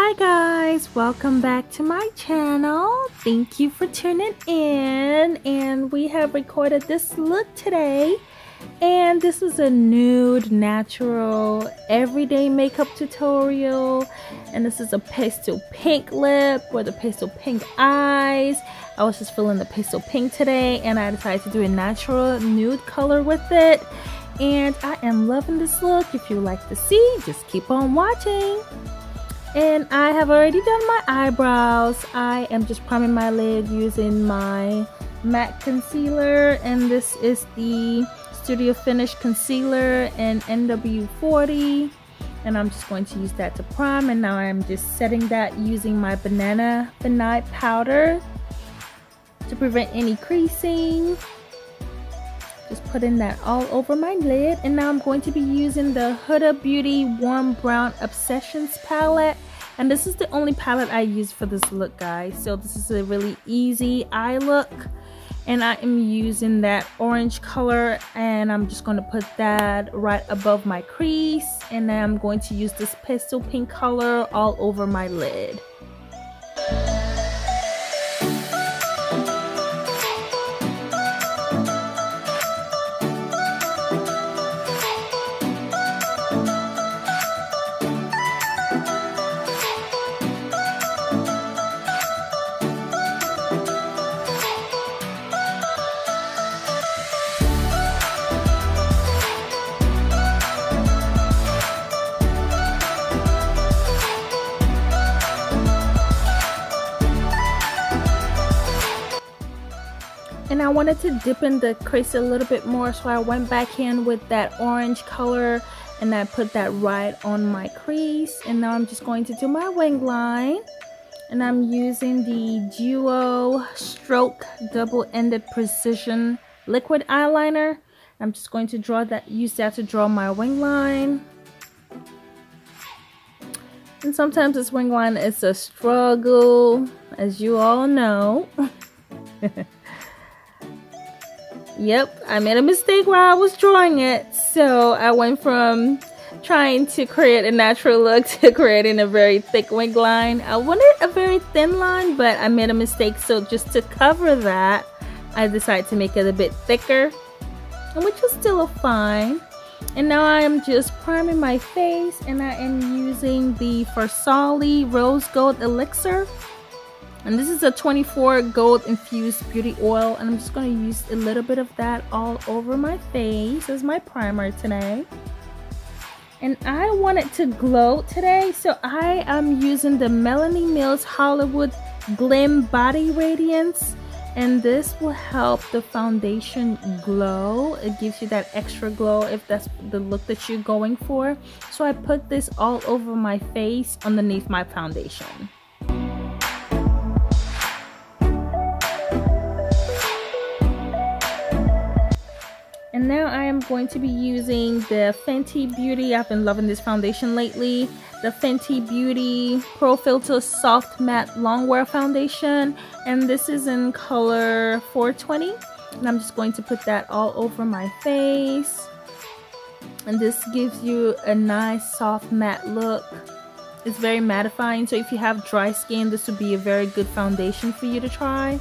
Hi guys, welcome back to my channel. Thank you for tuning in, and we have recorded this look today, and this is a nude natural everyday makeup tutorial, and this is a pastel pink lip with the pastel pink eyes. I was just feeling the pastel pink today, and I decided to do a natural nude color with it, and I am loving this look. If you like to see, just keep on watching. And I have already done my eyebrows. I am just priming my lid using my matte concealer, and this is the Studio Finish concealer in NW40, and I'm just going to use that to prime. And now I'm just setting that using my banana vanilla powder to prevent any creasing. Just putting that all over my lid, and now I'm going to be using the Huda Beauty Warm Brown Obsessions palette, and this is the only palette I use for this look, guys. So this is a really easy eye look, and I am using that orange color, and I'm just going to put that right above my crease, and then I'm going to use this pastel pink color all over my lid. And I wanted to dip in the crease a little bit more, so I went back in with that orange color and I put that right on my crease. And now I'm just going to do my wing line, and I'm using the Duo Stroke Double-Ended Precision Liquid Eyeliner. I'm just going to use that to draw my wing line. And sometimes this wing line is a struggle, as you all know. Yep, I made a mistake while I was drawing it, so I went from trying to create a natural look to creating a very thick wing line. I wanted a very thin line, but I made a mistake, so just to cover that, I decided to make it a bit thicker, which was still fine. And now I am just priming my face, and I am using the Versali Rose Gold Elixir. And this is a 24 gold infused beauty oil, and I'm just going to use a little bit of that all over my face as my primer today. And I want it to glow today, so I am using the Melanie Mills Hollywood Gleambody Radiance, and this will help the foundation glow. It gives you that extra glow if that's the look that you're going for. So I put this all over my face underneath my foundation. And now I am going to be using the Fenty Beauty. I've been loving this foundation lately. The Fenty Beauty Profilter Soft Matte Longwear Foundation. And this is in color 420. And I'm just going to put that all over my face. And this gives you a nice soft matte look. It's very mattifying. So if you have dry skin, this would be a very good foundation for you to try.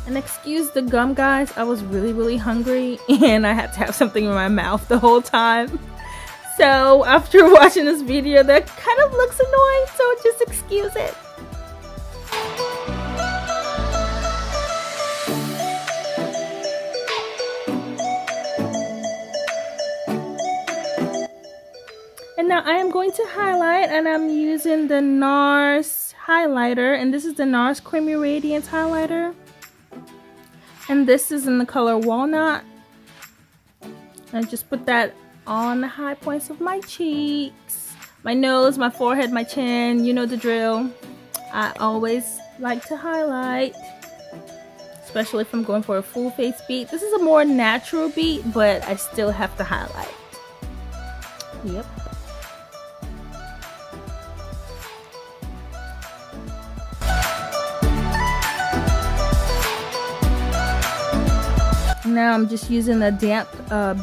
And excuse the gum, guys, I was really hungry and I had to have something in my mouth the whole time. So after watching this video, that kind of looks annoying, so just excuse it. And now I am going to highlight, and I'm using the NARS highlighter, and this is the NARS Creamy Radiance highlighter. And this is in the color Walnut. I just put that on the high points of my cheeks, my nose, my forehead, my chin. You know the drill. I always like to highlight, especially if I'm going for a full face beat. This is a more natural beat, but I still have to highlight. Yep. Now I'm just using a damp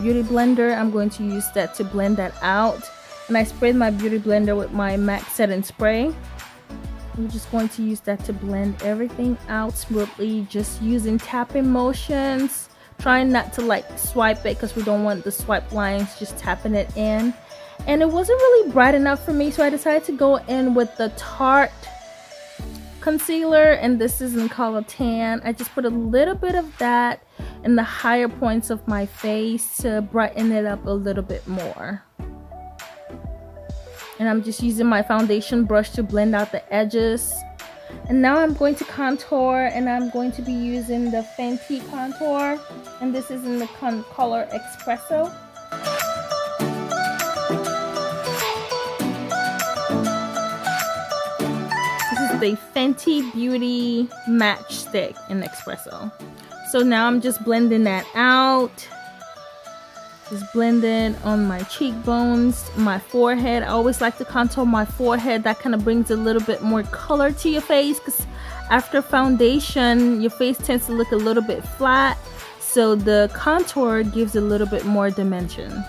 beauty blender. I'm going to use that to blend that out. And I sprayed my beauty blender with my MAC setting spray. I'm just going to use that to blend everything out smoothly, just using tapping motions, trying not to like swipe it because we don't want the swipe lines, just tapping it in. And it wasn't really bright enough for me, so I decided to go in with the Tarte concealer, and this is in color tan. I just put a little bit of that in the higher points of my face to brighten it up a little bit more. And I'm just using my foundation brush to blend out the edges. And now I'm going to contour, and I'm going to be using the Fenty contour, and this is in the color Espresso. This is the Fenty Beauty Matchstick in Espresso. So now I'm just blending that out. Just blending on my cheekbones, my forehead. I always like to contour my forehead. That kind of brings a little bit more color to your face, because after foundation, your face tends to look a little bit flat. So the contour gives a little bit more dimension.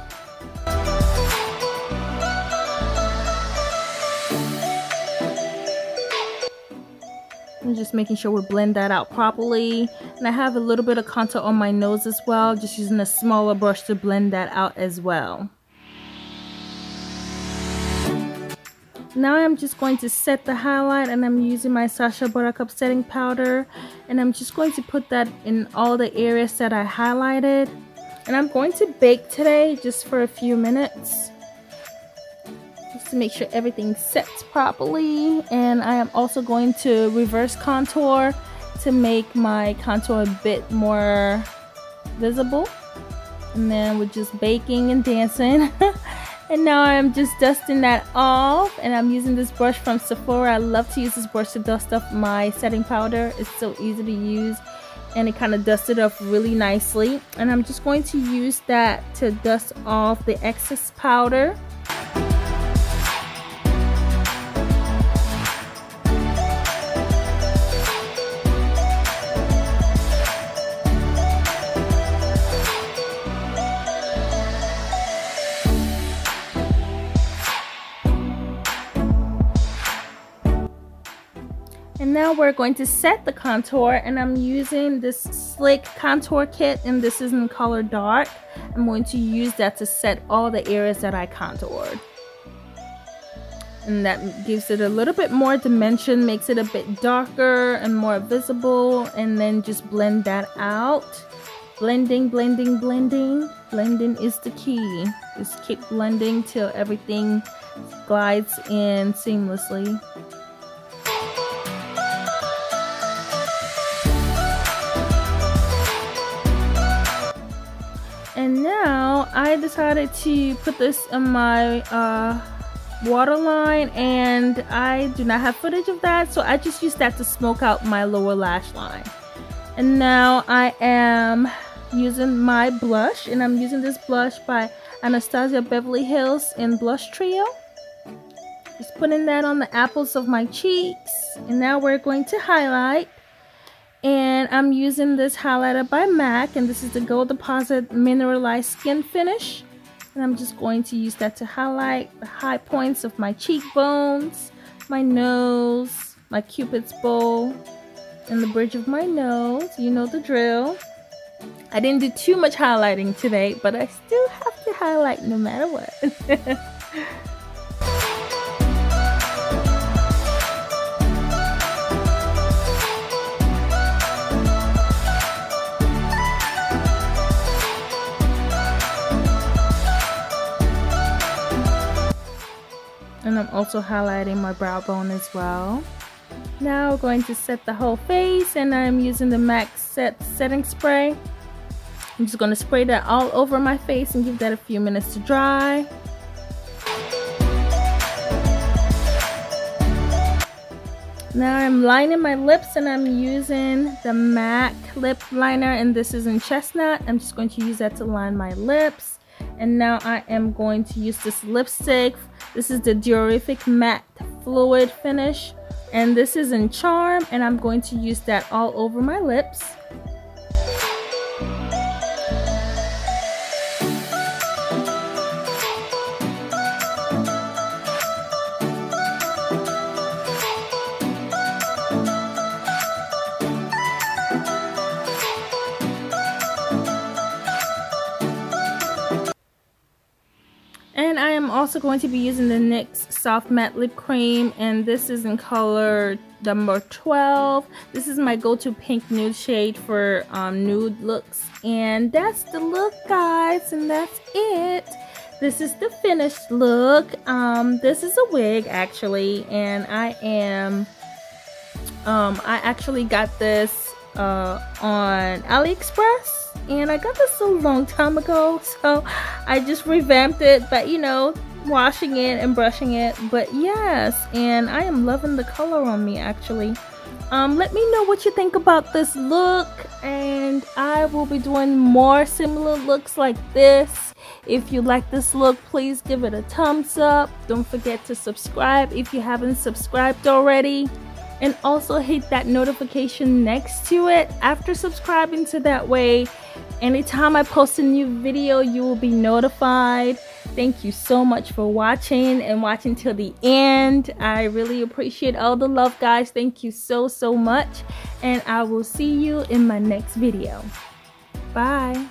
I'm just making sure we blend that out properly. And I have a little bit of contour on my nose as well, just using a smaller brush to blend that out as well. Now I'm just going to set the highlight, and I'm using my Sacha Buttercup setting powder, and I'm just going to put that in all the areas that I highlighted. And I'm going to bake today just for a few minutes, to make sure everything sets properly. And I am also going to reverse contour to make my contour a bit more visible. And then we're just baking and dancing. And now I'm just dusting that off, and I'm using this brush from Sephora. I love to use this brush to dust off my setting powder. It's so easy to use, and it kind of dusted off really nicely. And I'm just going to use that to dust off the excess powder. And now we're going to set the contour, and I'm using this Slick contour kit, and this is in color dark. I'm going to use that to set all the areas that I contoured. And that gives it a little bit more dimension, makes it a bit darker and more visible. And then just blend that out. Blending, blending, blending. Blending is the key. Just keep blending till everything glides in seamlessly. And now I decided to put this in my waterline, and I do not have footage of that, so I just used that to smoke out my lower lash line. And now I am using my blush, and I'm using this blush by Anastasia Beverly Hills in Blush Trio. Just putting that on the apples of my cheeks. And now we're going to highlight. And I'm using this highlighter by MAC, and this is the Gold Deposit Mineralized Skin Finish. And I'm just going to use that to highlight the high points of my cheekbones, my nose, my cupid's bow, and the bridge of my nose. You know the drill. I didn't do too much highlighting today, but I still have to highlight no matter what. And I'm also highlighting my brow bone as well. Now we're going to set the whole face, and I'm using the MAC setting spray. I'm just going to spray that all over my face and give that a few minutes to dry. Now I'm lining my lips, and I'm using the MAC lip liner, and this is in Chestnut. I'm just going to use that to line my lips. And now I am going to use this lipstick. This is the Diorific Matte Fluid Finish, and this is in Charm, and I'm going to use that all over my lips. also going to be using the NYX Soft Matte Lip Cream, and this is in color number 12. This is my go-to pink nude shade for nude looks. And that's the look, guys, and that's it. This is the finished look. This is a wig, actually, and I actually got this on AliExpress, and I got this a long time ago, so I just revamped it, but you know, washing it and brushing it. But yes, and I am loving the color on me, actually. Let me know what you think about this look, and I will be doing more similar looks like this. If you like this look, please give it a thumbs up. Don't forget to subscribe if you haven't subscribed already, and also hit that notification next to it after subscribing, so that way anytime I post a new video you will be notified. Thank you so much for watching and watching till the end. I really appreciate all the love, guys. Thank you so much, and I will see you in my next video. Bye.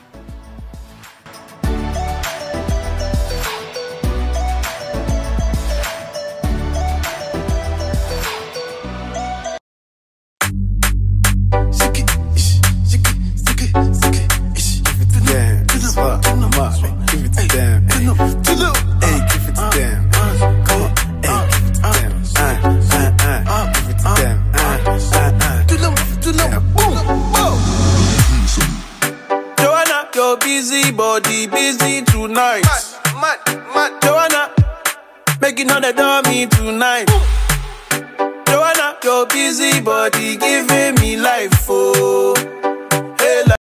Joanna, your busy body busy tonight. Mad. Joanna, making all the dummy tonight. Joanna, your busy body giving me life.